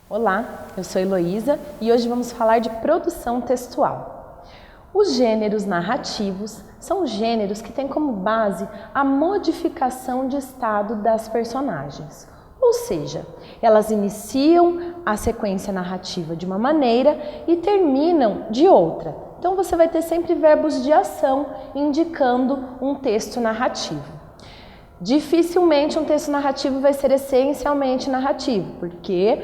Olá, eu sou Heloísa e hoje vamos falar de produção textual. Os gêneros narrativos são gêneros que têm como base a modificação de estado das personagens. Ou seja, elas iniciam a sequência narrativa de uma maneira e terminam de outra. Então você vai ter sempre verbos de ação indicando um texto narrativo. Dificilmente um texto narrativo vai ser essencialmente narrativo, porque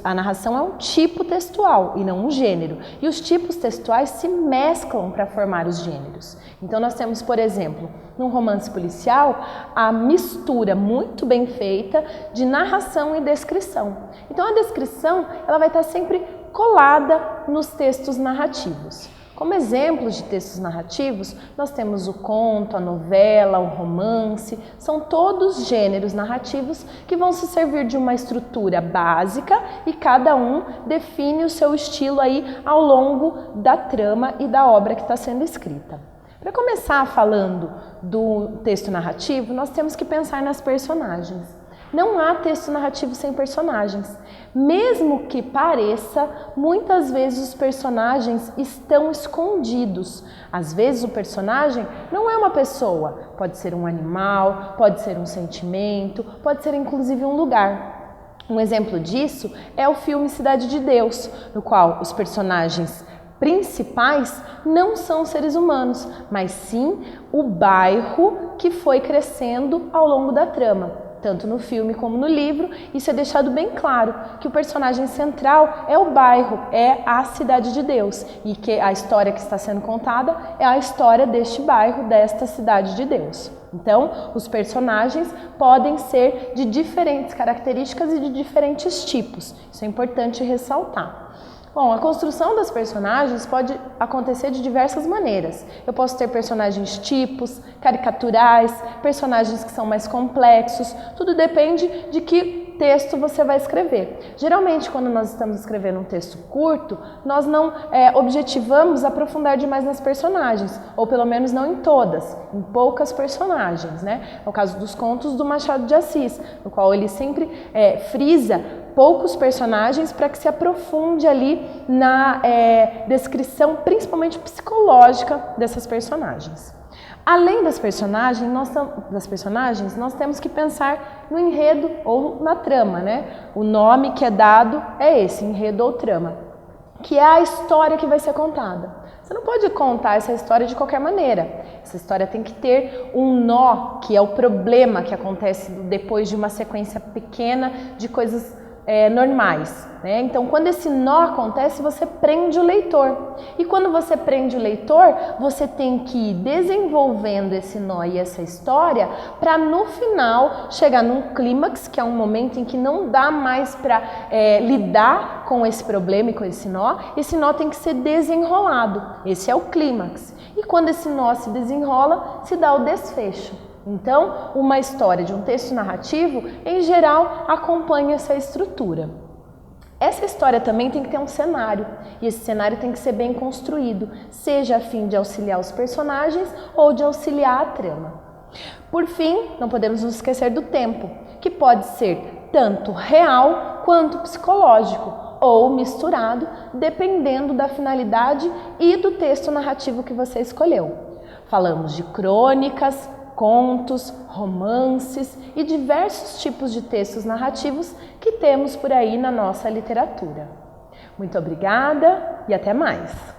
a narração é um tipo textual e não um gênero. E os tipos textuais se mesclam para formar os gêneros. Então nós temos, por exemplo, num romance policial, a mistura muito bem feita de narração e descrição. Então a descrição ela vai estar sempre colada nos textos narrativos. Como exemplos de textos narrativos, nós temos o conto, a novela, o romance, são todos gêneros narrativos que vão se servir de uma estrutura básica e cada um define o seu estilo aí ao longo da trama e da obra que está sendo escrita. Para começar falando do texto narrativo, nós temos que pensar nas personagens. Não há texto narrativo sem personagens. Mesmo que pareça, muitas vezes os personagens estão escondidos. Às vezes o personagem não é uma pessoa, pode ser um animal, pode ser um sentimento, pode ser inclusive um lugar. Um exemplo disso é o filme Cidade de Deus, no qual os personagens principais não são seres humanos, mas sim o bairro que foi crescendo ao longo da trama. Tanto no filme como no livro, isso é deixado bem claro, que o personagem central é o bairro, é a Cidade de Deus, e que a história que está sendo contada é a história deste bairro, desta Cidade de Deus. Então, os personagens podem ser de diferentes características e de diferentes tipos, isso é importante ressaltar. Bom, a construção das personagens pode acontecer de diversas maneiras. Eu posso ter personagens tipos, caricaturais, personagens que são mais complexos, tudo depende de que texto você vai escrever. Geralmente, quando nós estamos escrevendo um texto curto, nós não objetivamos aprofundar demais nas personagens, ou pelo menos não em todas, em poucas personagens, né? É o caso dos contos do Machado de Assis, no qual ele sempre frisa poucos personagens para que se aprofunde ali na descrição, principalmente psicológica, dessas personagens. Além das personagens, nós temos que pensar no enredo ou na trama, né? O nome que é dado é esse, enredo ou trama, que é a história que vai ser contada. Você não pode contar essa história de qualquer maneira. Essa história tem que ter um nó, que é o problema que acontece depois de uma sequência pequena de coisas normais, né? Então, quando esse nó acontece, você prende o leitor. E quando você prende o leitor, você tem que ir desenvolvendo esse nó e essa história para no final chegar num clímax, que é um momento em que não dá mais para lidar com esse problema e com esse nó tem que ser desenrolado. Esse é o clímax. E quando esse nó se desenrola, se dá o desfecho. Então, uma história de um texto narrativo, em geral, acompanha essa estrutura. Essa história também tem que ter um cenário, e esse cenário tem que ser bem construído, seja a fim de auxiliar os personagens ou de auxiliar a trama. Por fim, não podemos nos esquecer do tempo, que pode ser tanto real quanto psicológico, ou misturado, dependendo da finalidade e do texto narrativo que você escolheu. Falamos de crônicas, contos, romances e diversos tipos de textos narrativos que temos por aí na nossa literatura. Muito obrigada e até mais!